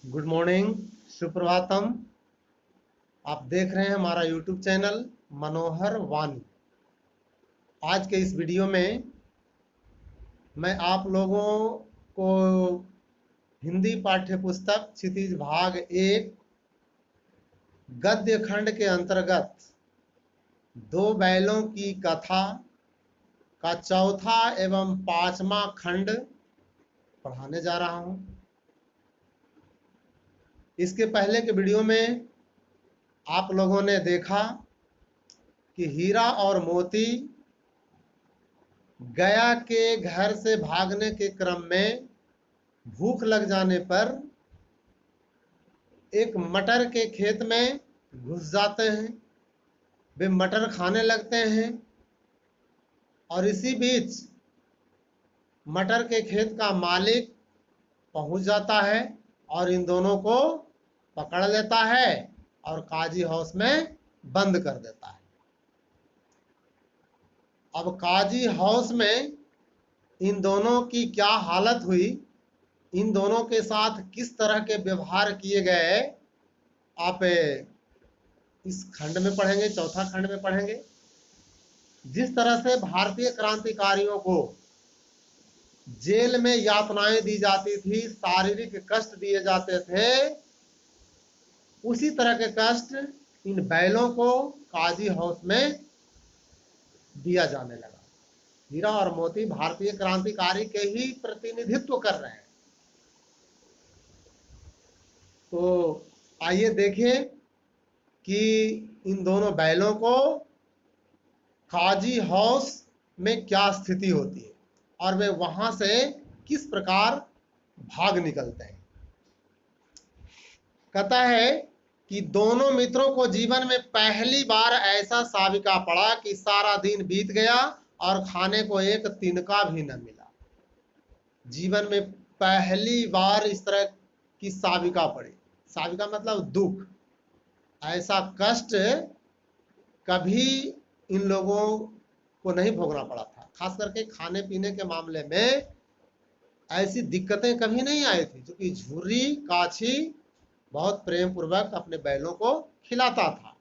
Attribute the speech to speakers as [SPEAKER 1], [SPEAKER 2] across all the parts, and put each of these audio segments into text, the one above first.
[SPEAKER 1] Good morning, Suprabhatam. आप देख रहे हैं हमारा यूट्यूब चैनल मनोहर वाणी। आज के इस वीडियो में मैं आप लोगों को हिंदी पाठ्य पुस्तक क्षितिज भाग 1 गद्य खंड के अंतर्गत दो बैलों की कथा का चौथा एवं पांचवा खंड पढ़ाने जा रहा हूं। इसके पहले के वीडियो में आप लोगों ने देखा कि हीरा और मोती गया के घर से भागने के क्रम में भूख लग जाने पर एक मटर के खेत में घुस जाते हैं। वे मटर खाने लगते हैं और इसी बीच मटर के खेत का मालिक पहुंच जाता है और इन दोनों को पकड़ लेता है और काजी हाउस में बंद कर देता है। अब काजी हाउस में इन दोनों की क्या हालत हुई, इन दोनों के साथ किस तरह के व्यवहार किए गए, आप इस खंड में पढ़ेंगे, चौथा खंड में पढ़ेंगे। जिस तरह से भारतीय क्रांतिकारियों को जेल में यातनाएं दी जाती थी, शारीरिक कष्ट दिए जाते थे, उसी तरह के कष्ट इन बैलों को काजी हाउस में दिया जाने लगा। हीरा और मोती भारतीय क्रांतिकारी के ही प्रतिनिधित्व कर रहे हैं। तो आइए देखें कि इन दोनों बैलों को काजी हाउस में क्या स्थिति होती है और वे वहां से किस प्रकार भाग निकलते हैं। कहता है कि दोनों मित्रों को जीवन में पहली बार ऐसा साविका पड़ा कि सारा दिन बीत गया और खाने को एक तिनका भी न मिला। जीवन में पहली बार इस तरह की साविका पड़ी। साविका मतलब दुख। ऐसा कष्ट कभी इन लोगों को नहीं भोगना पड़ा था। खास करके खाने पीने के मामले में ऐसी दिक्कतें कभी नहीं आई थी, क्योंकि झुर्री काछी बहुत प्रेम पूर्वक अपने बैलों को खिलाता था।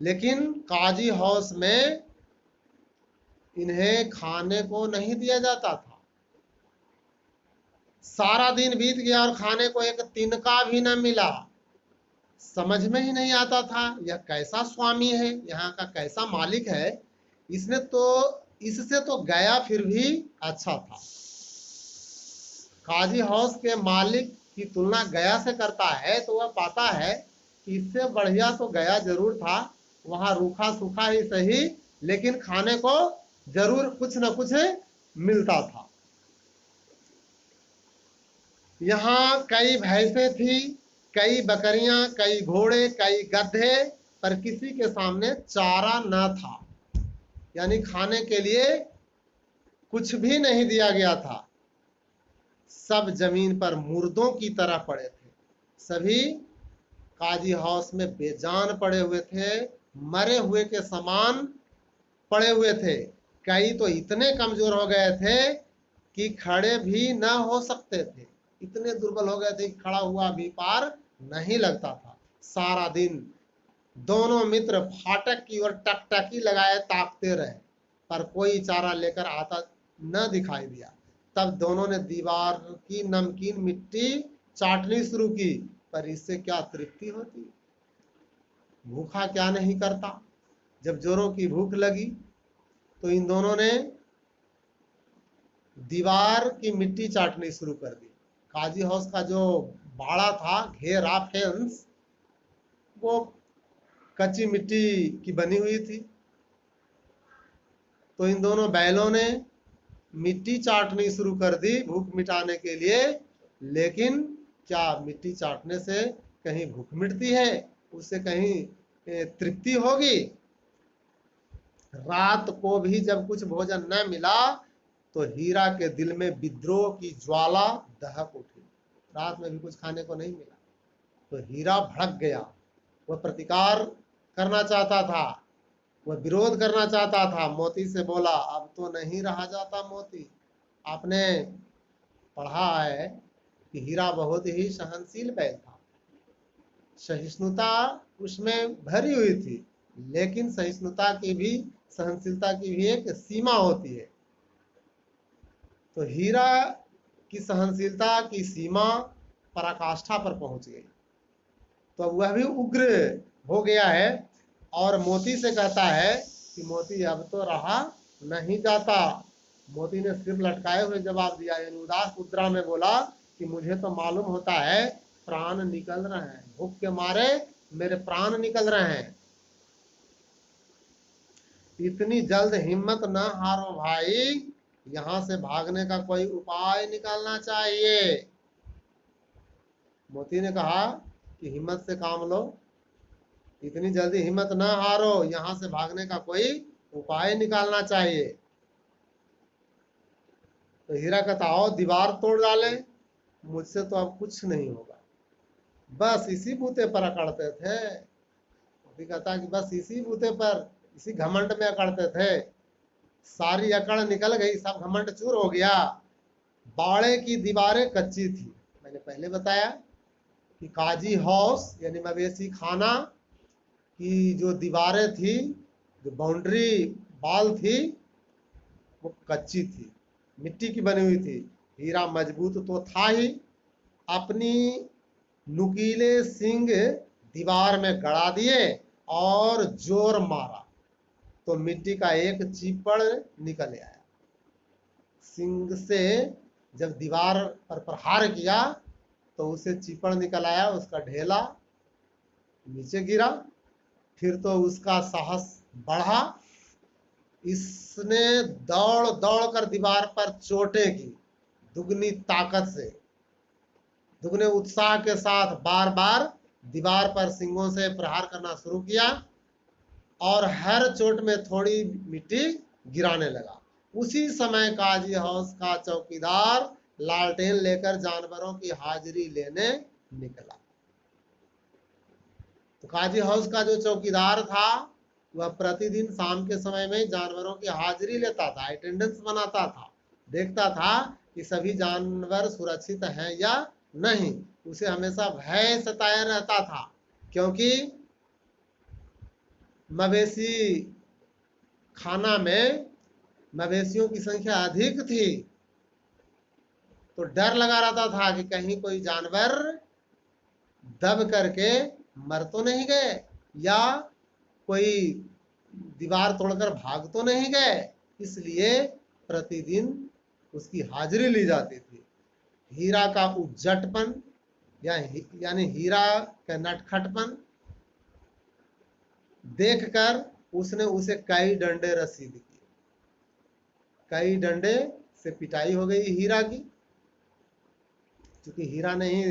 [SPEAKER 1] लेकिन काजी हाउस में इन्हें खाने को नहीं दिया जाता था। सारा दिन बीत गया और खाने को एक तिनका भी न मिला। समझ में ही नहीं आता था यह कैसा स्वामी है, यहाँ का कैसा मालिक है। इससे तो गया फिर भी अच्छा था। काजी हाउस के मालिक की तुलना गया से करता है तो वह पाता है कि इससे बढ़िया तो गया जरूर था। वहां रूखा सूखा ही सही, लेकिन खाने को जरूर कुछ न कुछ मिलता था। यहाँ कई भैंसें थी, कई बकरियां, कई घोड़े, कई गधे, पर किसी के सामने चारा न था। यानी खाने के लिए कुछ भी नहीं दिया गया था। सब जमीन पर मुर्दों की तरह पड़े थे। सभी काजी हाउस में बेजान पड़े हुए थे, मरे हुए के समान पड़े हुए थे। कई तो इतने कमजोर हो गए थे कि खड़े भी न हो सकते थे। इतने दुर्बल हो गए थे कि खड़ा हुआ भी पार नहीं लगता था। सारा दिन दोनों मित्र फाटक की ओर टकटकी लगाए ताकते रहे, पर कोई चारा लेकर आता न दिखाई दिया। तब दोनों ने दीवार की नमकीन मिट्टी चाटनी शुरू की, पर इससे क्या तृप्ति होती। भूखा क्या नहीं करता। जब जोरों की भूख लगी तो इन दोनों ने दीवार की मिट्टी चाटनी शुरू कर दी। काजी हाउस का जो बाड़ा था, घेरा फेंस, वो कच्ची मिट्टी की बनी हुई थी। तो इन दोनों बैलों ने मिट्टी चाटनी शुरू कर दी भूख मिटाने के लिए। लेकिन क्या मिट्टी चाटने से कहीं भूख मिटती है? उससे कहीं तृप्ति होगी? रात को भी जब कुछ भोजन न मिला तो हीरा के दिल में विद्रोह की ज्वाला दहक उठी। रात में भी कुछ खाने को नहीं मिला तो हीरा भड़क गया। वह प्रतिकार करना चाहता था, वह विरोध करना चाहता था। मोती से बोला, अब तो नहीं रहा जाता मोती। आपने पढ़ा है कि हीरा बहुत ही सहनशील बैल था, सहिष्णुता उसमें भरी हुई थी, लेकिन सहिष्णुता की भी, सहनशीलता की भी एक सीमा होती है। तो हीरा की सहनशीलता की सीमा पराकाष्ठा पर पहुंच गई, तो वह भी उग्र हो गया है और मोती से कहता है कि मोती अब तो रहा नहीं जाता। मोती ने सिर लटकाए हुए जवाब दिया, यानी उदास मुद्रा में बोला कि मुझे तो मालूम होता है प्राण निकल रहे हैं, भूख के मारे मेरे प्राण निकल रहे हैं। इतनी जल्द हिम्मत न हारो भाई, यहां से भागने का कोई उपाय निकालना चाहिए। मोती ने कहा कि हिम्मत से काम लो, इतनी जल्दी हिम्मत न हारो, यहां से भागने का कोई उपाय निकालना चाहिए। तो हीरा कहता आओ दीवार तोड़ डाले, मुझसे तो अब कुछ नहीं होगा। बस इसी बूते पर अकड़ते थे। मोती कहता कि बस इसी बूते पर, इसी घमंड में अकड़ते थे, सारी अकड़ निकल गई, सब घमंड चूर हो गया। बाड़े की दीवारें कच्ची थी, मैंने पहले बताया कि काजी हाउस यानी मवेशी खाना की जो दीवारें थी, जो बाउंड्री वॉल थी, वो कच्ची थी, मिट्टी की बनी हुई थी। हीरा मजबूत तो था ही, अपनी नुकीले सिंग दीवार में गड़ा दिए और जोर मारा तो मिट्टी का एक चीपड़ निकल आया। सिंग से जब दीवार पर प्रहार किया तो उसे चीपड़ निकल आया, उसका ढेला नीचे गिरा। फिर तो उसका साहस बढ़ा, इसने दौड़ दौड़ कर दीवार पर चोटें की, दुगनी ताकत से, दुगने उत्साह के साथ बार बार दीवार पर सिंगों से प्रहार करना शुरू किया और हर चोट में थोड़ी मिट्टी गिराने लगा। उसी समय काजी हाउस का चौकीदार लालटेन लेकर जानवरों की हाजिरी लेने निकला। तो काजी हाउस का जो चौकीदार था वह प्रतिदिन शाम के समय में जानवरों की हाजिरी लेता था, अटेंडेंस बनाता था, देखता था कि सभी जानवर सुरक्षित हैं या नहीं। उसे हमेशा भय सताया रहता था, क्योंकि मवेशी खाना में मवेशियों की संख्या अधिक थी, तो डर लगा रहता था कि कहीं कोई जानवर दब करके मर तो नहीं गए या कोई दीवार तोड़कर भाग तो नहीं गए। इसलिए प्रतिदिन उसकी हाजिरी ली जाती थी। हीरा का उज्जटपन यानी हीरा का नटखटपन देखकर उसने उसे कई डंडे रसीद किए। कई डंडे से पिटाई हो गई हीरा की, क्योंकि हीरा ने ही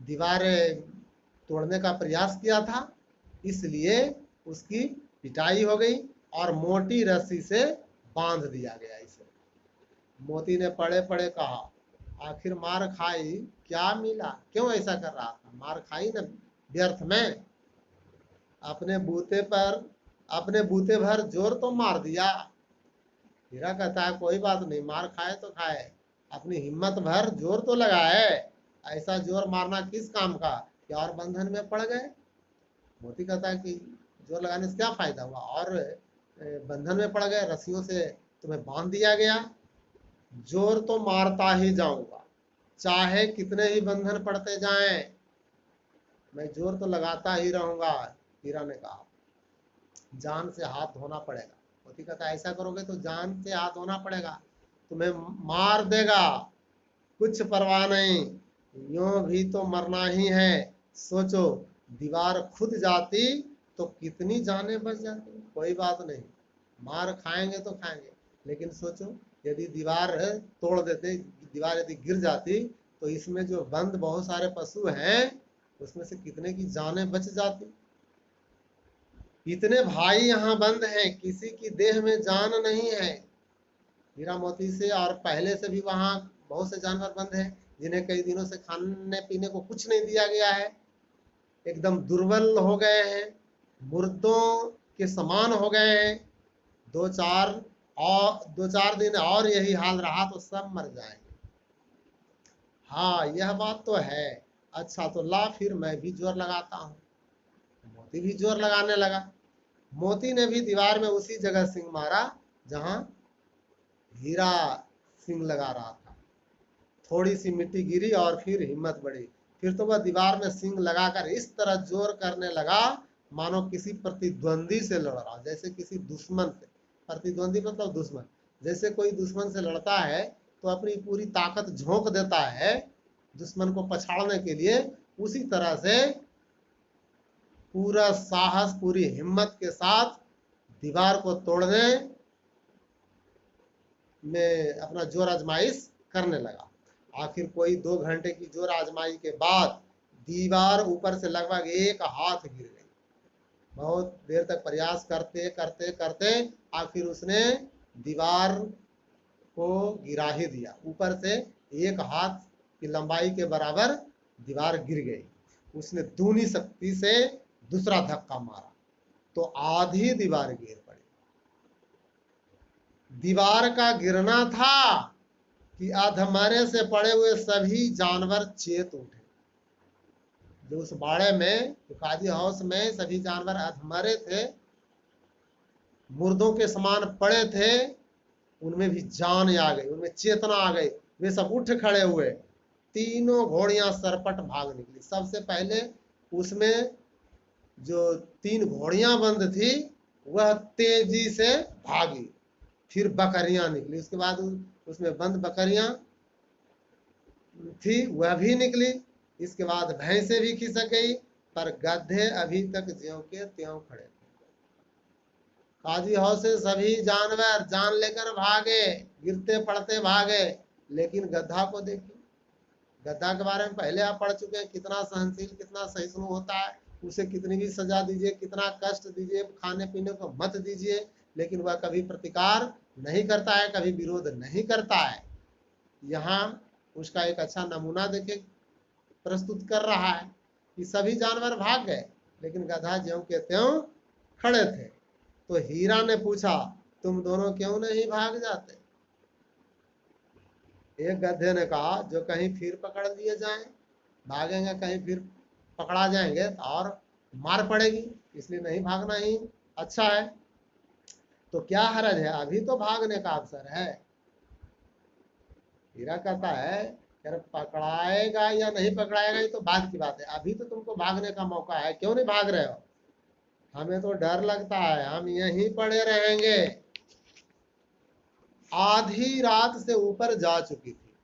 [SPEAKER 1] दीवार तोड़ने का प्रयास किया था, इसलिए उसकी पिटाई हो गई और मोटी रस्सी से बांध दिया गया इसे। मोती ने पड़े पड़े कहा, आखिर मार खाई, क्या मिला, क्यों ऐसा कर रहा था? मार खाई न व्यर्थ में, अपने बूते भर जोर तो मार दिया। हीरा कहता है कोई बात नहीं, मार खाए तो खाए, अपनी हिम्मत भर जोर तो लगाए, ऐसा जोर मारना किस काम का कि और बंधन में पड़ गए। मोती कहता है कि जोर लगाने से क्या फायदा हुआ, और बंधन में पड़ गए, रस्सियों से तुम्हें बांध दिया गया। जोर तो मारता ही जाऊंगा, चाहे कितने ही बंधन पड़ते जाएं, मैं जोर तो लगाता ही रहूंगा। हीरा ने कहा जान से हाथ धोना पड़ेगा। मोती कहता ऐसा करोगे तो जान से हाथ धोना पड़ेगा, तुम्हें मार देगा, कुछ परवाह नहीं, यूं भी तो मरना ही है। सोचो दीवार खुद जाती तो कितनी जानें बच जाती। कोई बात नहीं, मार खाएंगे तो खाएंगे, लेकिन सोचो यदि दीवार तोड़ देते, दीवार यदि गिर जाती तो इसमें जो बंद बहुत सारे पशु हैं उसमें से कितने की जानें बच जाती। इतने भाई यहाँ बंद हैं, किसी की देह में जान नहीं है। हीरा मोती से और पहले से भी वहां बहुत से जानवर बंद हैं जिन्हें कई दिनों से खाने पीने को कुछ नहीं दिया गया है, एकदम दुर्बल हो गए हैं, मुर्दों के समान हो गए हैं। दो चार दिन और यही हाल रहा तो सब मर जाएंगे। हाँ यह बात तो है। अच्छा तो ला फिर मैं भी जोर लगाता हूँ। मोती भी जोर लगाने लगा। मोती ने भी दीवार में उसी जगह सिंग मारा जहां हीरा सिंग लगा रहा था। थोड़ी सी मिट्टी गिरी और फिर हिम्मत बढ़ी। फिर तो वह दीवार में सिंग लगाकर इस तरह जोर करने लगा मानो किसी प्रतिद्वंदी से लड़ रहा, जैसे किसी दुश्मन से। प्रतिद्वंदी मतलब दुश्मन। जैसे कोई दुश्मन से लड़ता है तो अपनी पूरी ताकत झोंक देता है दुश्मन को पछाड़ने के लिए, उसी तरह से पूरा साहस पूरी हिम्मत के साथ दीवार को तोड़ने में अपना जोर आजमाइश करने लगा। आखिर कोई 2 घंटे की जोर आजमाई के बाद दीवार ऊपर से लगभग 1 हाथ गिर गई। बहुत देर तक प्रयास करते करते करते आखिर उसने दीवार को गिरा ही दिया। ऊपर से 1 हाथ की लंबाई के बराबर दीवार गिर गई। उसने दूनी शक्ति से दूसरा धक्का मारा तो आधी दीवार गिर पड़ी। दीवार का गिरना था कि अधमरे से पड़े हुए सभी जानवर चेत उठे। जो उस बाड़े में, जो काजी हाउस में सभी जानवर अधमरे थे, मुर्दों के समान पड़े थे, उनमें भी जान आ गई, उनमें चेतना आ गई। वे सब उठ खड़े हुए। तीनों घोड़ियां सरपट भाग निकली। सबसे पहले उसमें जो 3 घोड़ियां बंद थी वह तेजी से भागी। फिर बकरियां निकली। उसके बाद उसमें बंद बकरियां थी वह भी निकली। इसके बाद भैंसे भी खिसक गई, पर गधे अभी तक ज्यों के त्यों खड़े थे। काजी हाउस से सभी जानवर जान लेकर भागे, गिरते पड़ते भागे, लेकिन गधा को देखिए। गधा के बारे में पहले आप पढ़ चुके हैं, कितना सहनशील, कितना सहिष्णु होता है। उसे कितनी भी सजा दीजिए, कितना कष्ट दीजिए, खाने पीने को मत दीजिए, लेकिन वह कभी प्रतिकार नहीं करता है, कभी विरोध नहीं करता है। यहाँ उसका एक अच्छा नमूना देखे प्रस्तुत कर रहा है कि सभी जानवर भाग गए, लेकिन गधा ज्यों के त्यों खड़े थे। तो हीरा ने पूछा, तुम दोनों क्यों नहीं भाग जाते? एक गधे ने कहा, जो कहीं फिर पकड़ लिए जाएं, भागेंगे कहीं फिर पकड़ा जाएंगे और मार पड़ेगी, इसलिए नहीं भागना ही अच्छा है। तो क्या हरज है, अभी तो भागने का अवसर है। हीरा कहता है, अरे पकड़ाएगा या नहीं पकड़ाएगा ये तो बाद की बात है, अभी तो तुमको भागने का मौका है, क्यों नहीं भाग रहे हो? हमें तो डर लगता है, हम यहीं पड़े रहेंगे। आधी रात से ऊपर जा चुकी थी।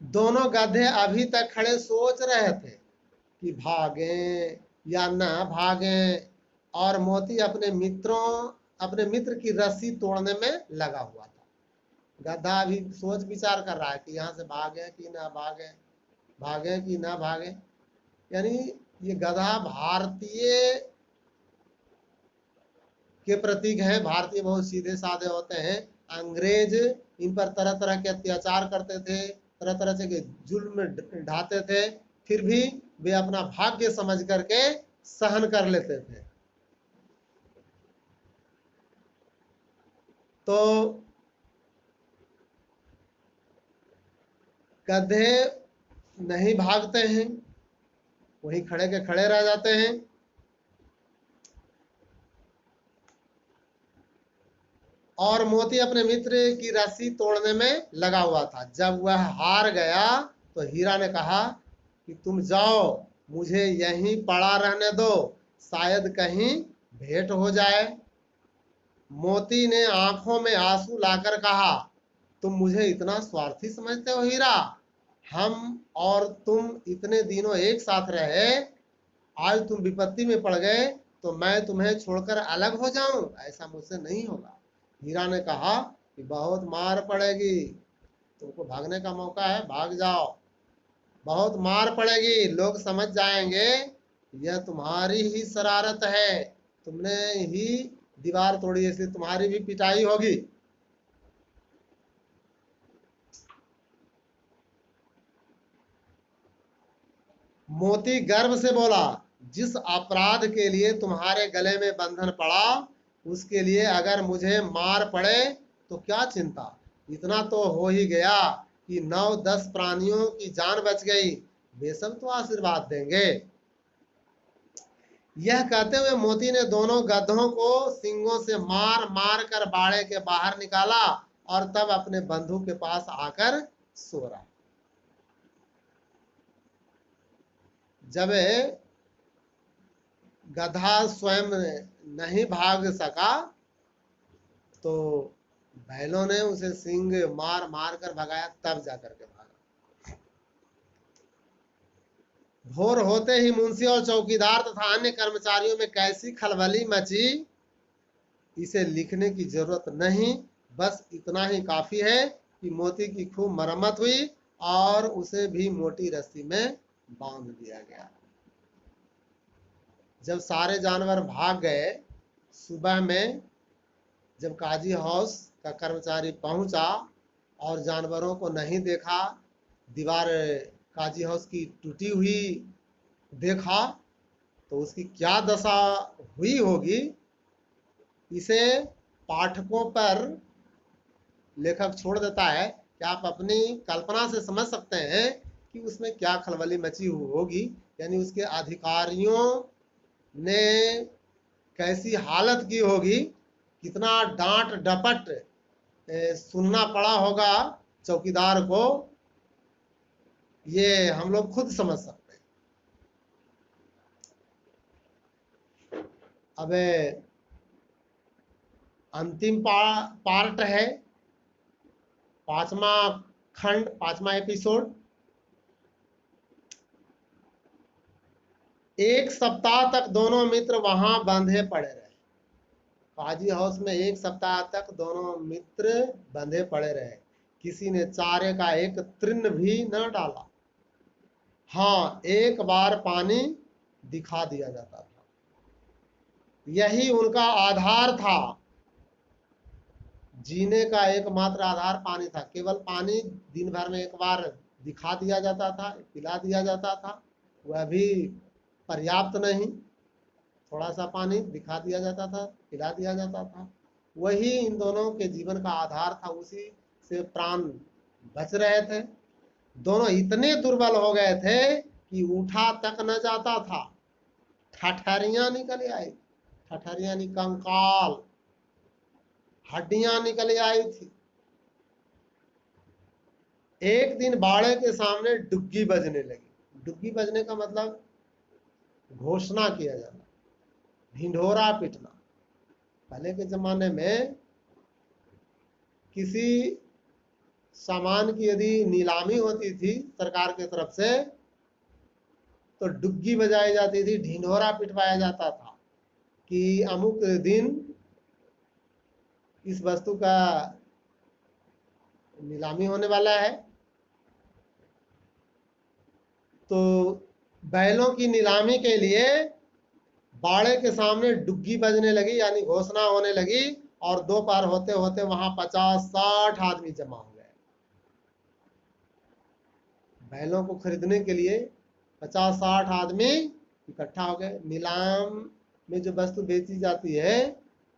[SPEAKER 1] दोनों गधे अभी तक खड़े सोच रहे थे कि भागें या ना भागें, और मोती अपने मित्र की रस्सी तोड़ने में लगा हुआ था। गधा अभी सोच विचार कर रहा है कि यहाँ से भागे कि ना भागे, भागे कि ना भागे। यानी ये गधा भारतीय के प्रतीक है। भारतीय बहुत सीधे साधे होते हैं। अंग्रेज इन पर तरह तरह के अत्याचार करते थे, तरह तरह से जुल्म ढाते थे, फिर भी वे अपना भाग्य समझ करके सहन कर लेते थे। तो गधे नहीं भागते हैं, वहीं खड़े के खड़े रह जाते हैं। और मोती अपने मित्र की रस्सी तोड़ने में लगा हुआ था। जब वह हार गया तो हीरा ने कहा कि तुम जाओ, मुझे यहीं पड़ा रहने दो, शायद कहीं भेंट हो जाए। मोती ने आंखों में आंसू लाकर कहा, तुम मुझे इतना स्वार्थी समझते हो हीरा? हम और तुम इतने दिनों एक साथ रहे, आज तुम विपत्ति में पड़ गए तो मैं तुम्हें छोड़कर अलग हो जाऊं? ऐसा मुझसे नहीं होगा। हीरा ने कहा कि बहुत मार पड़ेगी, तुमको भागने का मौका है, भाग जाओ। बहुत मार पड़ेगी, लोग समझ जाएंगे यह तुम्हारी ही शरारत है, तुमने ही दीवार तोड़ी, इसलिए तुम्हारी भी पिटाई होगी। मोती गर्व से बोला, जिस अपराध के लिए तुम्हारे गले में बंधन पड़ा, उसके लिए अगर मुझे मार पड़े तो क्या चिंता, इतना तो हो ही गया कि 9-10 प्राणियों की जान बच गई, वे सब तो आशीर्वाद देंगे। यह कहते हुए मोती ने दोनों गधों को सींगों से मार मार कर बाड़े के बाहर निकाला और तब अपने बंधु के पास आकर सो रहा। जब गधा स्वयं नहीं भाग सका तो बैलों ने उसे सींग मार मार कर भगाया, तब जाकर के भागा। भोर होते ही मुंशी और चौकीदार तथा अन्य कर्मचारियों में कैसी खलबली मची, इसे लिखने की जरूरत नहीं, बस इतना ही काफी है कि मोती की खूब मरम्मत हुई और उसे भी मोटी रस्सी में बांध दिया गया। जब सारे जानवर भाग गए, सुबह में जब काजी हाउस का कर्मचारी पहुंचा और जानवरों को नहीं देखा, दीवार काजी हाउस की टूटी हुई देखा, तो उसकी क्या दशा हुई होगी, इसे पाठकों पर लेखक छोड़ देता है कि आप अपनी कल्पना से समझ सकते हैं कि उसमें क्या खलबली मची होगी। यानी उसके अधिकारियों ने कैसी हालत की होगी, कितना डांट डपट सुनना पड़ा होगा चौकीदार को, ये हम लोग खुद समझ सकते हैं। अब अंतिम पार्ट है, 5वां खंड, 5वां एपिसोड। एक सप्ताह तक दोनों मित्र वहां बंधे पड़े रहे। काजी हाउस में एक सप्ताह तक दोनों मित्र बंधे पड़े रहे। किसी ने चारे का एक तृण भी न डाला। हाँ, एक बार पानी दिखा दिया जाता था, यही उनका आधार था। जीने का एकमात्र आधार पानी था। केवल पानी दिन भर में एक बार दिखा दिया जाता था, पिला दिया जाता था, वह भी पर्याप्त नहीं। थोड़ा सा पानी दिखा दिया जाता था, पिला दिया जाता था, वही इन दोनों के जीवन का आधार था। उसी से प्राण बच रहे थे। दोनों इतने दुर्बल हो गए थे कि उठा तक न जाता था। ठठरियां निकल आई, ठठरियां यानी कंकाल, हड्डियां निकल आई थी। एक दिन बाड़े के सामने डुग्गी बजने लगी। डुग्गी बजने का मतलब घोषणा किया जाना, ढिंढोरा पीटना। पहले के जमाने में किसी सामान की यदि नीलामी होती थी सरकार की तरफ से, तो डुग्गी बजाई जाती थी, ढिंढोरा पिटवाया जाता था कि अमुक दिन इस वस्तु का नीलामी होने वाला है। तो बैलों की नीलामी के लिए बाड़े के सामने डुग्गी बजने लगी, यानी घोषणा होने लगी, और दोपहर होते होते वहां 50-60 आदमी जमा हो गए। बैलों को खरीदने के लिए 50-60 आदमी इकट्ठा हो गए। नीलाम में जो वस्तु बेची जाती है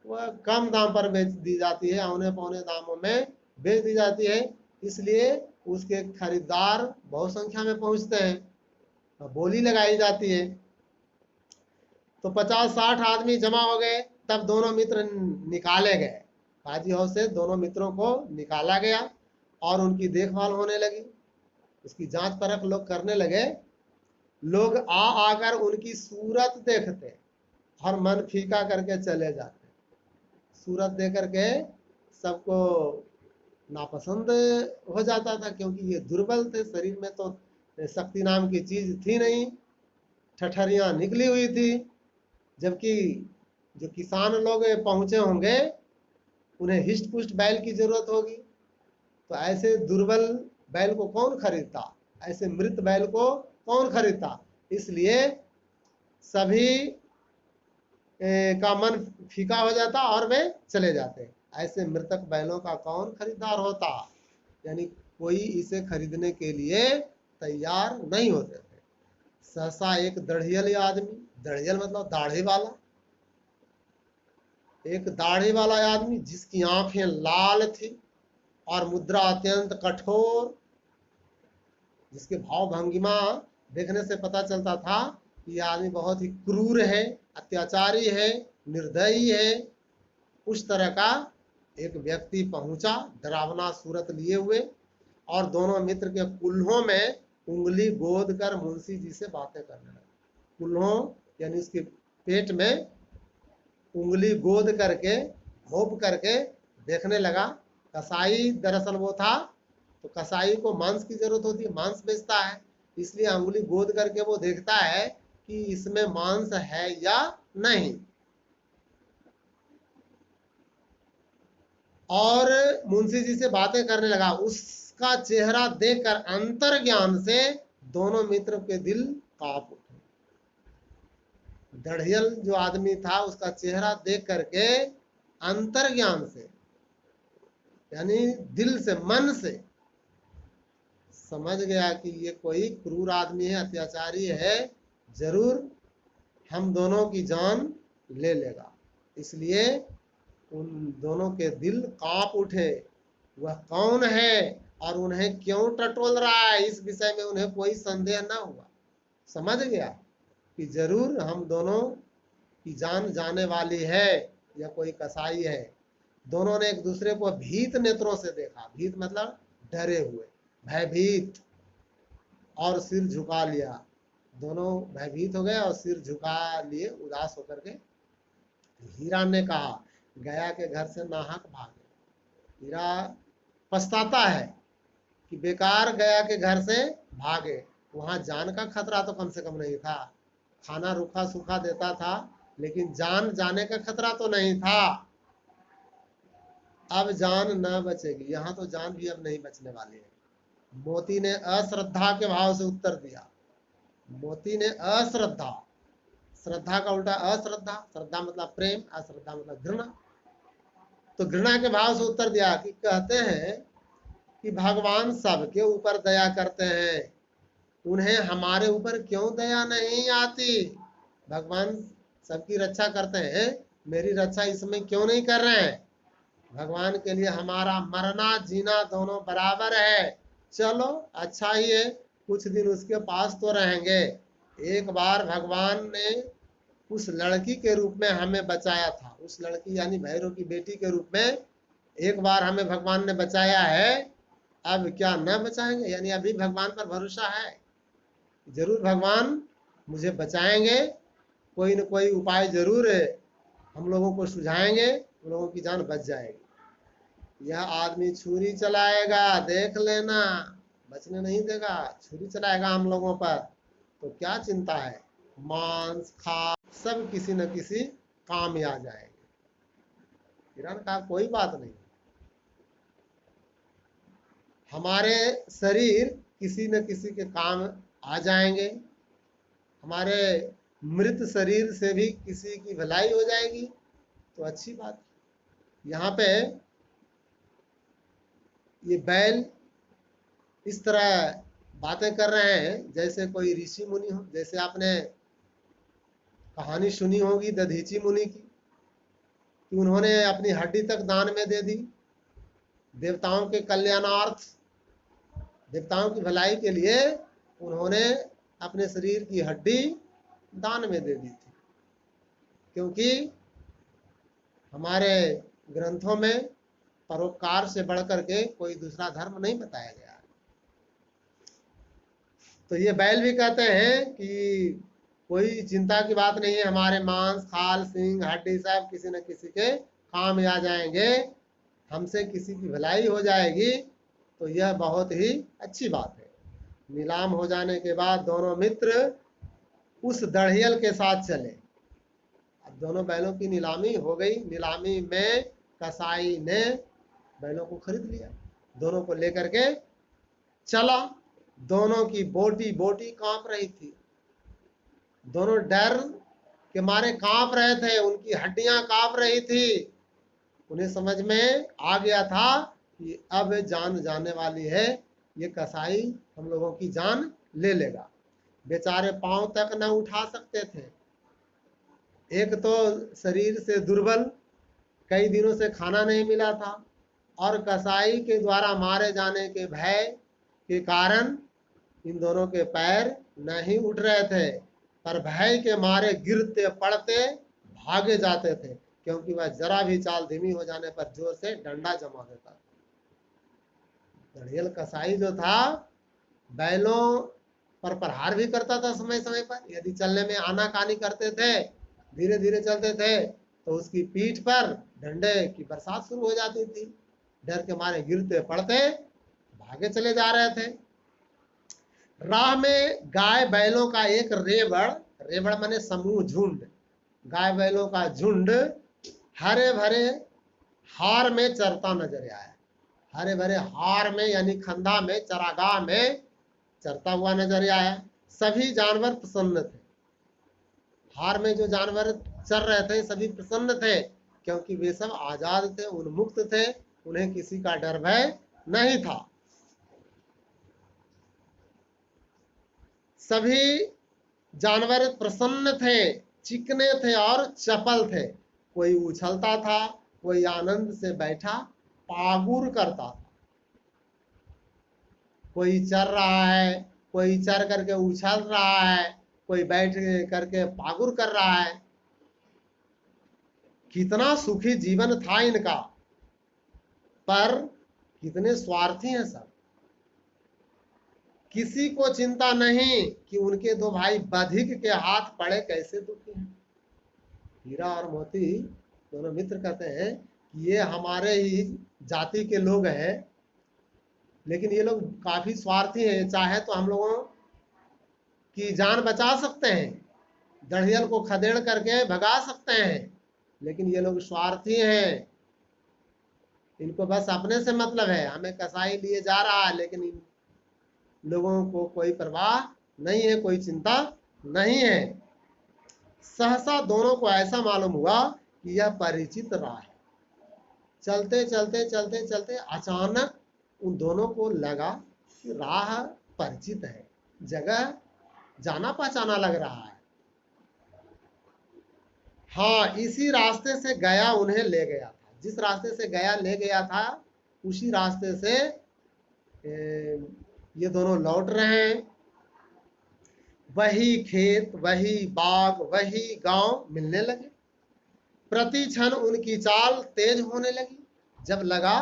[SPEAKER 1] वह कम दाम पर बेच दी जाती है, औने पौने दामों में बेच दी जाती है, इसलिए उसके खरीदार बहुत संख्या में पहुंचते हैं, बोली लगाई जाती है। तो 50-60 आदमी जमा हो गए। तब दोनों मित्र निकाले गए। काजी हाउस से दोनों मित्रों को निकाला गया और उनकी देखभाल होने लगी, उसकी जांच परख लोग करने लगे। लोग आ आकर उनकी सूरत देखते और मन फीका करके चले जाते। सूरत देख करके सबको नापसंद हो जाता था, क्योंकि ये दुर्बल थे, शरीर में तो शक्ति नाम की चीज थी नहीं, ठठरियां निकली हुई थी। जबकि जो किसान लोग पहुंचे होंगे उन्हें हिष्ट पुष्ट बैल की जरूरत होगी, तो ऐसे दुर्बल बैल को कौन खरीदता, ऐसे मृत बैल को कौन खरीदता। इसलिए सभी का मन फीका हो जाता और वे चले जाते। ऐसे मृतक बैलों का कौन खरीदार होता, यानी कोई इसे खरीदने के लिए तैयार नहीं होते थे। सहसा एक दढ़ियल आदमी, दढ़ियल मतलब दाढ़ी वाला, एक दाढ़ी वाला आदमी जिसकी आंखें लाल थी और मुद्रा अत्यंत कठोर, जिसके भाव भंगिमा देखने से पता चलता था कि यह आदमी बहुत ही क्रूर है, अत्याचारी है, निर्दयी है। उस तरह का एक व्यक्ति पहुंचा डरावना सूरत लिए हुए, और दोनों मित्र के कुल्हों में उंगली गोद कर मुंशी जी से बातें करने लगा। कुल्हों यानी उसके पेट में उंगली गोद करके घोप करके देखने लगा। कसाई दरअसल वो था, तो कसाई को मांस की जरूरत होती है, मांस बेचता है, इसलिए उंगली गोद करके वो देखता है कि इसमें मांस है या नहीं। और मुंशी जी से बातें करने लगा। उसका चेहरा देखकर अंतर ज्ञान से दोनों मित्र के दिल कांप उठे। दढ़ियल जो आदमी था उसका चेहरा देख करके अंतर ज्ञान से यानी दिल से, मन से समझ गया कि ये कोई क्रूर आदमी है, अत्याचारी है, जरूर हम दोनों की जान ले लेगा। इसलिए उन दोनों के दिल कांप उठे। वह कौन है और उन्हें क्यों टटोल रहा है, इस विषय में उन्हें कोई संदेह न हुआ। समझ गया कि जरूर हम दोनों की जान जाने वाली है, या कोई कसाई है। दोनों ने एक दूसरे को भीत नेत्रों से देखा। भीत मतलब डरे हुए, भयभीत, और सिर झुका लिया। दोनों भयभीत हो गए और सिर झुका लिए उदास होकर के। हीरा ने कहा, गया के घर से नाहक भागे। हीरा पछताता है कि बेकार गया के घर से भागे। वहां जान का खतरा तो कम से कम नहीं था, खाना रूखा सूखा देता था, लेकिन जान जाने का खतरा तो नहीं था। अब जान न बचेगी, यहां तो जान भी अब नहीं बचने वाली है। मोती ने अश्रद्धा के भाव से उत्तर दिया। मोती ने अश्रद्धा, श्रद्धा का उल्टा अश्रद्धा, श्रद्धा मतलब प्रेम, अश्रद्धा मतलब घृणा, तो घृणा के भाव से उत्तर दिया कि कहते हैं कि भगवान सबके ऊपर दया करते हैं, उन्हें हमारे ऊपर क्यों दया नहीं आती। भगवान सबकी रक्षा करते हैं, मेरी रक्षा इसमें क्यों नहीं कर रहे हैं। भगवान के लिए हमारा मरना जीना दोनों बराबर है। चलो अच्छा ही है, कुछ दिन उसके पास तो रहेंगे। एक बार भगवान ने उस लड़की के रूप में हमें बचाया था, उस लड़की यानी भैरव की बेटी के रूप में एक बार हमें भगवान ने बचाया है, अब क्या न बचाएंगे। यानी अभी भगवान पर भरोसा है, जरूर भगवान मुझे बचाएंगे, कोई न कोई उपाय जरूर हम लोगों को सुझाएंगे, उन लोगों की जान बच जाएगी। यह आदमी छुरी चलाएगा, देख लेना, बचने नहीं देगा, छुरी चलाएगा हम लोगों पर, तो क्या चिंता है, मांस खा सब किसी न किसी काम में आ जाएंगे। किरण का कोई बात नहीं, हमारे शरीर किसी न किसी के काम आ जाएंगे, हमारे मृत शरीर से भी किसी की भलाई हो जाएगी, तो अच्छी बात। यहाँ पे ये बैल इस तरह बातें कर रहे हैं जैसे कोई ऋषि मुनि हो। जैसे आपने कहानी सुनी होगी दधीची मुनि की, कि उन्होंने अपनी हड्डी तक दान में दे दी, देवताओं के कल्याणार्थ, देवताओं की भलाई के लिए उन्होंने अपने शरीर की हड्डी दान में दे दी थी। क्योंकि हमारे ग्रंथों में परोपकार से बढ़कर के कोई दूसरा धर्म नहीं बताया गया। तो ये बैल भी कहते हैं कि कोई चिंता की बात नहीं है, हमारे मांस खाल सींग हड्डी सब किसी न किसी के काम आ जाएंगे, हमसे किसी की भलाई हो जाएगी, तो यह बहुत ही अच्छी बात है। नीलाम हो जाने के बाद दोनों मित्र उस दढ़ियल के साथ चले। अब दोनों बैलों की नीलामी हो गई। नीलामी में कसाई ने बैलों को खरीद लिया, दोनों को लेकर के चला। दोनों की बोटी बोटी कांप रही थी, दोनों डर के मारे कांप रहे थे, उनकी हड्डियां कांप रही थी। उन्हें समझ में आ गया था कि अब जान जाने वाली है, ये कसाई हम लोगों की जान ले लेगा। बेचारे पांव तक न उठा सकते थे, एक तो शरीर से दुर्बल, कई दिनों से खाना नहीं मिला था, और कसाई के द्वारा मारे जाने के भय के कारण इन दोनों के पैर नहीं उठ रहे थे, पर भय के मारे गिरते पड़ते भागे जाते थे, क्योंकि वह जरा भी चाल धीमी हो जाने पर जोर से डंडा जमा देता। दड़ियल कसाई जो था बैलों पर प्रहार भी करता था समय समय पर। यदि चलने में आनाकानी करते थे, धीरे धीरे चलते थे, तो उसकी पीठ पर डंडे की बरसात शुरू हो जाती थी। डर के मारे गिरते पड़ते भागे चले जा रहे थे। राह में गाय बैलों का एक रेवड़, रेवड़ माने समूह, झुंड, गाय बैलों का झुंड हरे भरे हार में चरता नजर आया। हरे भरे हार में यानी खंधा में, चरागाह में चरता हुआ नजर आया। सभी जानवर प्रसन्न थे। हार में जो जानवर चर रहे थे सभी प्रसन्न थे, क्योंकि वे सब आजाद थे, उन्मुक्त थे, उन्हें किसी का डर भय नहीं था। सभी जानवर प्रसन्न थे, चिकने थे और चपल थे। कोई उछलता था, कोई आनंद से बैठा पागुर करता था। कोई चर रहा है, कोई चर करके उछल रहा है, कोई बैठ करके पागुर कर रहा है। कितना सुखी जीवन था इनका, पर कितने स्वार्थी हैं सब। किसी को चिंता नहीं कि उनके दो भाई बधिक के हाथ पड़े कैसे दुखी हैं। हीरा और मोती दोनों मित्र कहते हैं कि ये हमारे ही जाति के लोग हैं, लेकिन ये लोग काफी स्वार्थी हैं। चाहे तो हम लोगों की जान बचा सकते हैं, दड़ियल को खदेड़ करके भगा सकते हैं, लेकिन ये लोग स्वार्थी हैं। इनको बस अपने से मतलब है। हमें कसाई लिए जा रहा है, लेकिन इन लोगों को कोई परवाह नहीं है, कोई चिंता नहीं है। सहसा दोनों को ऐसा मालूम हुआ कि यह परिचित राह है। चलते चलते चलते चलते अचानक उन दोनों को लगा कि राह परिचित है, जगह जाना पहचाना लग रहा है। हाँ, इसी रास्ते से गया उन्हें ले गया था। जिस रास्ते से गया ले गया था, उसी रास्ते से ये दोनों लौट रहे हैं। वही खेत, वही बाग, वही गांव मिलने लगे। प्रति क्षण उनकी चाल तेज होने लगी। जब लगा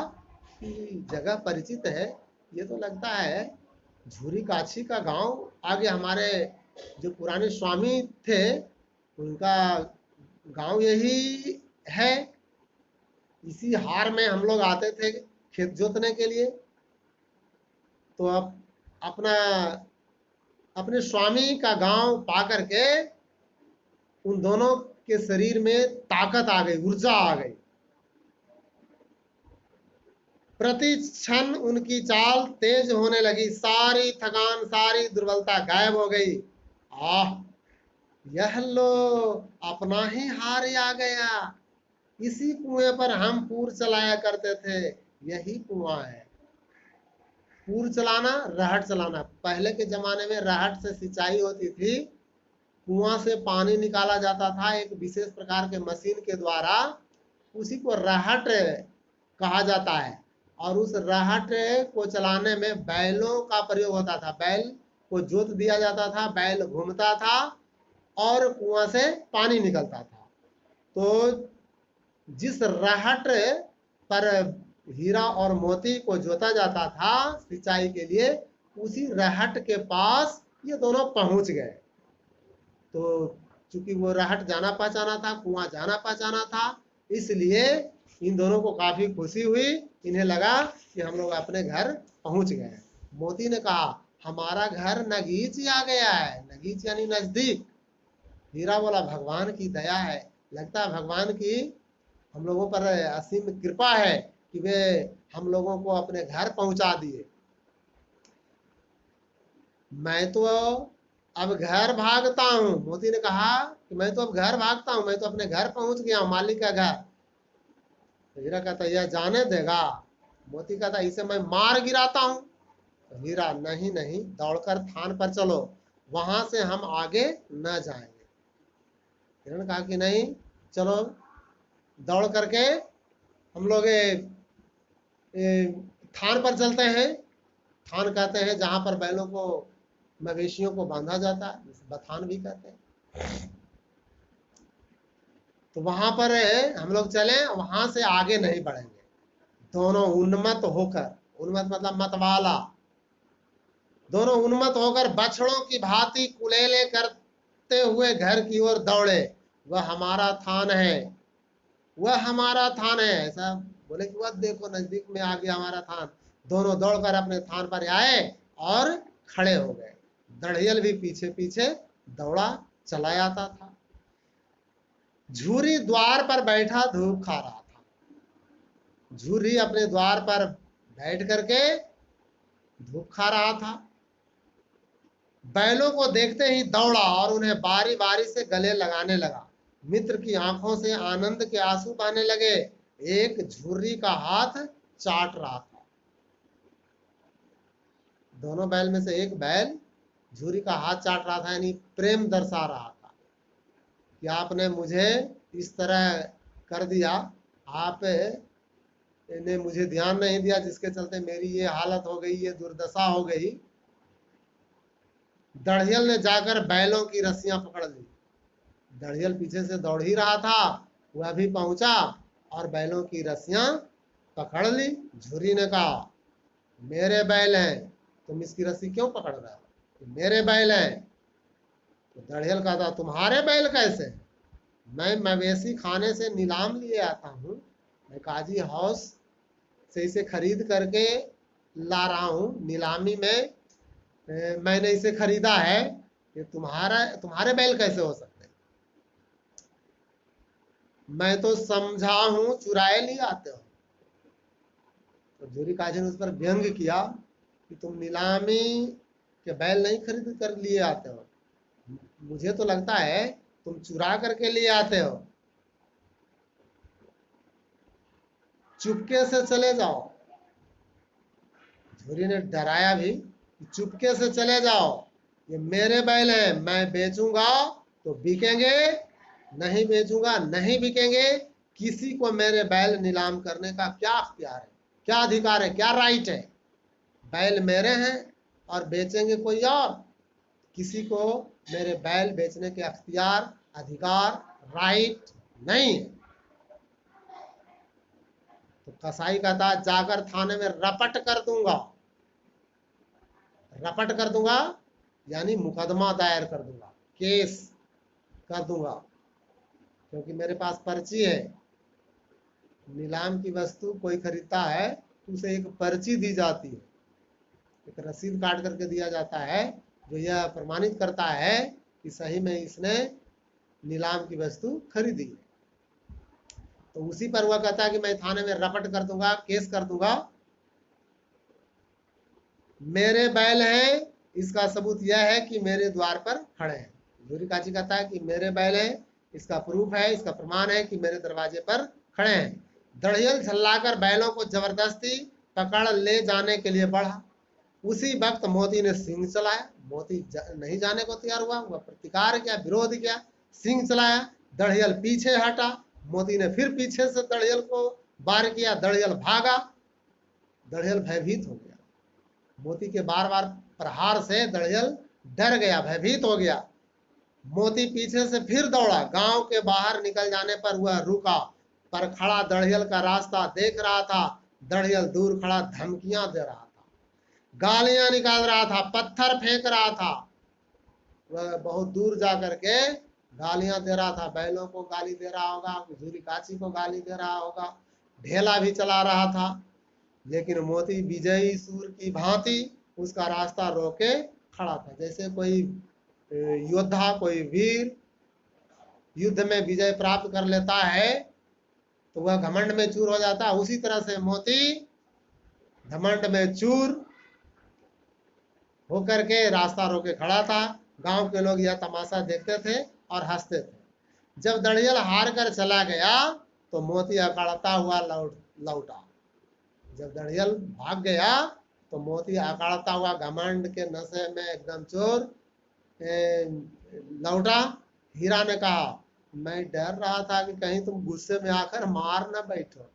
[SPEAKER 1] कि जगह परिचित है, ये तो लगता है झूरी काछी का गांव आगे हमारे जो पुराने स्वामी थे उनका गांव यही है। इसी हार में हम लोग आते थे खेत जोतने के लिए। तो अब अपने स्वामी का गांव पा करके उन दोनों के शरीर में ताकत आ गई, ऊर्जा आ गई। प्रति क्षण उनकी चाल तेज होने लगी। सारी थकान, सारी दुर्बलता गायब हो गई। आह, यह लो, अपना ही हार आ गया। इसी कुएं पर हम पूर चलाया करते थे, यही कुआं है। पूर चलाना, रहट चलाना। पहले के जमाने में रहट से सिंचाई होती थी। कुआं से पानी निकाला जाता था एक विशेष प्रकार के मशीन के द्वारा, उसी को रहट कहा जाता है। और उस रहट को चलाने में बैलों का प्रयोग होता था। बैल को जोत दिया जाता था, बैल घूमता था और कुआं से पानी निकलता था। तो जिस रहट पर हीरा और मोती को जोता जाता था सिंचाई के लिए, उसी रहट के पास ये दोनों पहुंच गए। तो चूंकि वो रहट जाना पहचाना था, कुआं जाना पहचाना था, इसलिए इन दोनों को काफी खुशी हुई। इन्हें लगा कि हम लोग अपने घर पहुंच गए। मोती ने कहा, हमारा घर नगीच आ गया है। नगीच यानी नजदीक। हीरा बोला, भगवान की दया है, लगता है भगवान की हम लोगों पर असीम कृपा है कि वे हम लोगों को अपने घर पहुंचा दिए। मैं तो अब घर भागता हूं। मोती ने कहा कि मैं तो अब घर भागता हूं, मैं तो अपने घर पहुंच गया हूं, मालिक का घर। तो हीरा कहता, यह जाने देगा? मोती कहता, इसे मैं मार गिराता हूं। तो हीरा, नहीं नहीं, दौड़कर थान पर चलो, वहां से हम आगे न जाएंगे। हिरण कहा कि नहीं, चलो दौड़ करके हम लोग थान पर चलते हैं। थान कहते हैं जहां पर बैलों को मवेशियों को बांधा जाता है, जिसे बथान भी कहते हैं। तो वहां पर हम लोग चले, वहां से आगे नहीं बढ़ेंगे। दोनों उन्मत्त होकर, उन्मत्त मतलब मतवाला, दोनों उन्मत्त होकर बछड़ों की भांति कुलेले करते हुए घर की ओर दौड़े। वह हमारा थान है, वह हमारा थान है। ऐसा बोले कि वह देखो नजदीक में आ गया हमारा थान। दोनों दौड़कर अपने थान पर आए और खड़े हो गए। दढ़ियल भी पीछे पीछे दौड़ा चला आता था। झूरी द्वार पर बैठा धूप खा रहा था। झूरी अपने द्वार पर बैठ करके धूप खा रहा था। बैलों को देखते ही दौड़ा और उन्हें बारी बारी से गले लगाने लगा। मित्र की आंखों से आनंद के आंसू बहने लगे। एक झुर्री का हाथ चाट रहा था। दोनों बैल में से एक बैल झुर्री का हाथ चाट रहा था, यानी प्रेम दर्शा रहा था कि आपने मुझे इस तरह कर दिया, आपने मुझे ध्यान नहीं दिया, जिसके चलते मेरी ये हालत हो गई, ये दुर्दशा हो गई। दढ़ियल ने जाकर बैलों की रस्सियां पकड़ ली। दढ़ियल पीछे से दौड़ ही रहा था, वह भी पहुंचा और बैलों की रस्सियां पकड़ ली। झुर्री ने कहा, मेरे बैल हैं, तुम इसकी रस्सी क्यों पकड़ रहे हो? मेरे बैल हैं। तो दढ़ियल कहता, तुम्हारे बैल कैसे? मैं मवेशी खाने से नीलाम लिए आता हूँ, मैं काजी हाउस से इसे खरीद करके ला रहा हूँ, नीलामी में मैंने इसे खरीदा है। ये तुम्हारे बैल कैसे हो सकते? मैं तो समझा हूं चुराए लिए आते हो। तो झुर्री काजी ने उस पर व्यंग किया कि तुम नीलामी के बैल नहीं खरीद कर लिए आते हो, मुझे तो लगता है तुम चुरा करके लिए आते हो। चुपके से चले जाओ। झुर्री ने डराया भी, चुपके से चले जाओ, ये मेरे बैल हैं, मैं बेचूंगा तो बिकेंगे, नहीं बेचूंगा नहीं बिकेंगे। किसी को मेरे बैल नीलाम करने का क्या अख्तियार है, क्या अधिकार है, क्या राइट है? बैल मेरे हैं और बेचेंगे कोई और। किसी को मेरे बैल बेचने के अख्तियार, अधिकार, राइट नहीं है। तो कसाई कहता, जाकर थाने में रपट कर दूंगा। रपट कर दूंगा यानी मुकदमा दायर कर दूंगा, केस कर दूंगा, क्योंकि मेरे पास पर्ची है। नीलाम की वस्तु कोई खरीदता है तो उसे एक पर्ची दी जाती है, एक रसीद काट करके दिया जाता है, जो यह प्रमाणित करता है कि सही में इसने नीलाम की वस्तु खरीदी है। तो उसी पर वह कहता है कि मैं थाने में रपट कर दूंगा, केस कर दूंगा। मेरे बैल हैं, इसका सबूत यह है कि मेरे द्वार पर खड़े हैं। झुर्री काजी कहता है कि मेरे बैल हैं, इसका प्रूफ है, इसका प्रमाण है कि मेरे दरवाजे पर खड़े हैं। दढ़ियल झल्लाकर बैलों को जबरदस्ती पकड़ ले जाने के लिए बढ़ा। उसी वक्त मोती ने सिंह चलाया। मोती नहीं जाने को तैयार हुआ, वह प्रतिकार किया, विरोध किया, सिंह चलाया। दढ़ियल पीछे हटा, मोती ने फिर पीछे से दढ़ियल को वार किया। दढ़ियल भागा। दढ़ियल भयभीत हो गया। मोती के बार बार प्रहार से दढ़ियल डर गया, भयभीत हो गया। मोती पीछे से फिर दौड़ा। गांव के बाहर निकल जाने पर वह रुका, पर खड़ा दढ़ियल का रास्ता देख रहा था। दढ़ियल दूर खड़ा धमकियां दे रहा था, गालियां निकाल रहा था, पत्थर फेंक रहा था। वह बहुत दूर जा करके गालियां दे रहा था। बैलों को गाली दे रहा होगा, झुर्री काजी को गाली दे रहा होगा, ढेला भी चला रहा था। लेकिन मोती विजयी सूर की भांति उसका रास्ता रोके खड़ा था। जैसे कोई योद्धा, कोई वीर युद्ध में विजय प्राप्त कर लेता है तो वह घमंड में चूर हो जाता है, उसी तरह से मोती घमंड में चूर होकर के रास्ता रोके खड़ा था। गांव के लोग यह तमाशा देखते थे और हंसते थे। जब दढ़ियल हार कर चला गया तो मोती अकड़ता हुआ लौटा। जब दढ़ियल भाग गया तो मोती अकड़ता हुआ घमंड के नशे में एकदम चोर लौटा। हीरा ने कहा, मैं डर रहा था कि कहीं तुम गुस्से में आकर मार न बैठो।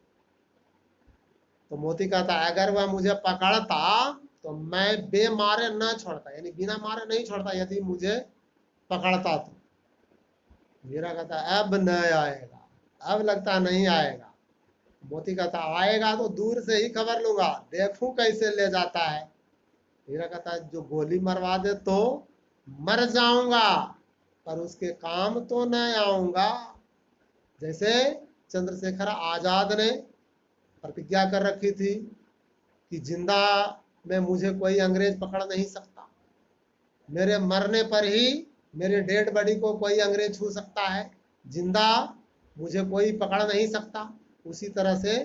[SPEAKER 1] तो मोती कहता, अगर वह मुझे पकड़ता तो मैं बेमारे न छोड़ता, यानी बिना मारे नहीं छोड़ता यदि मुझे पकड़ता तो। हीरा कहता अब न आएगा, अब लगता नहीं आएगा। मोती कहता आएगा तो दूर से ही खबर लूंगा, देखूं कैसे ले जाता है। हीरा कहता जो गोली मरवा दे तो मर जाऊंगा, पर उसके काम तो न आऊंगा। जैसे चंद्रशेखर आजाद ने प्रतिज्ञा कर रखी थी कि जिंदा में मुझे कोई अंग्रेज पकड़ नहीं सकता, मेरे मरने पर ही मेरे डेड बॉडी को कोई अंग्रेज छू सकता है, जिंदा मुझे कोई पकड़ नहीं सकता। उसी तरह से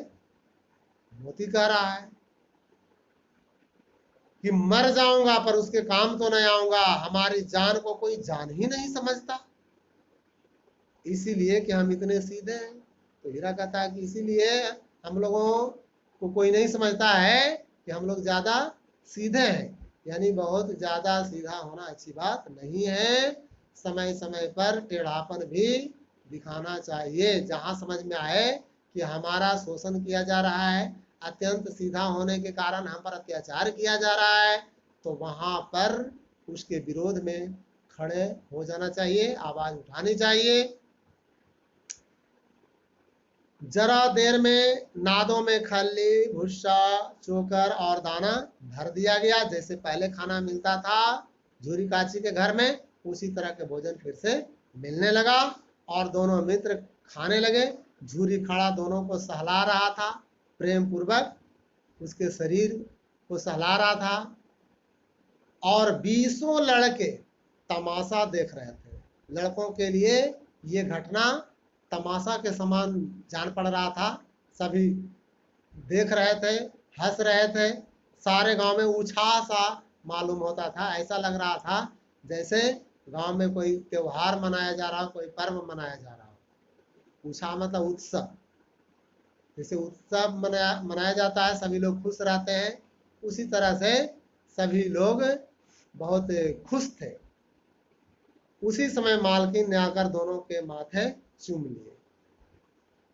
[SPEAKER 1] मोती कह रहा है कि मर जाऊंगा पर उसके काम तो नहीं आऊंगा, हमारी जान को कोई जान ही नहीं समझता, इसीलिए कि हम इतने सीधे हैं। तो हीरा कहता है कि इसीलिए हम लोगों को कोई नहीं समझता है कि हम लोग ज्यादा सीधे हैं, यानी बहुत ज्यादा सीधा होना अच्छी बात नहीं है। समय समय पर टेढ़ापन भी दिखाना चाहिए, जहां समझ में आए कि हमारा शोषण किया जा रहा है, अत्यंत सीधा होने के कारण हम पर अत्याचार किया जा रहा है, तो वहां पर उसके विरोध में खड़े हो जाना चाहिए, आवाज उठानी चाहिए। जरा देर में नादों में खल्ली, भूसा, चोकर और दाना भर दिया गया। जैसे पहले खाना मिलता था झूरी काची के घर में, उसी तरह के भोजन फिर से मिलने लगा और दोनों मित्र खाने लगे। झूरी खड़ा दोनों को सहला रहा था, प्रेम पूर्वक उसके शरीर को सहला रहा था और 20 लड़के तमाशा देख रहे थे। लड़कों के लिए ये घटना तमाशा के समान जान पड़ रहा था, सभी देख रहे थे, हंस रहे थे, सारे गांव में उत्साह सा मालूम होता था। ऐसा लग रहा था जैसे गांव में कोई त्योहार मनाया जा रहा हो, कोई पर्व मनाया जा रहा हो। उत्साह मतलब उत्सव, जैसे उत्सव मनाया जाता है, सभी लोग खुश रहते हैं, उसी तरह से सभी लोग बहुत खुश थे। उसी समय मालकिन ने आकर दोनों के माथे चूम लिए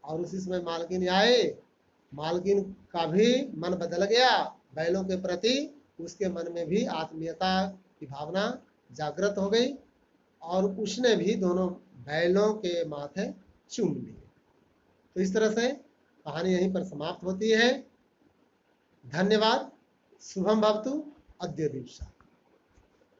[SPEAKER 1] और उसी समय मालकिन आए। मालकिन का भी मन बदल गया बैलों के प्रति, उसके मन में भी आत्मीयता की भावना जागृत हो गई और उसने भी दोनों बैलों के माथे चूम लिए। तो इस तरह से कहानी यहीं पर समाप्त होती है। धन्यवाद। शुभम भवतु। अद्य दिवसा।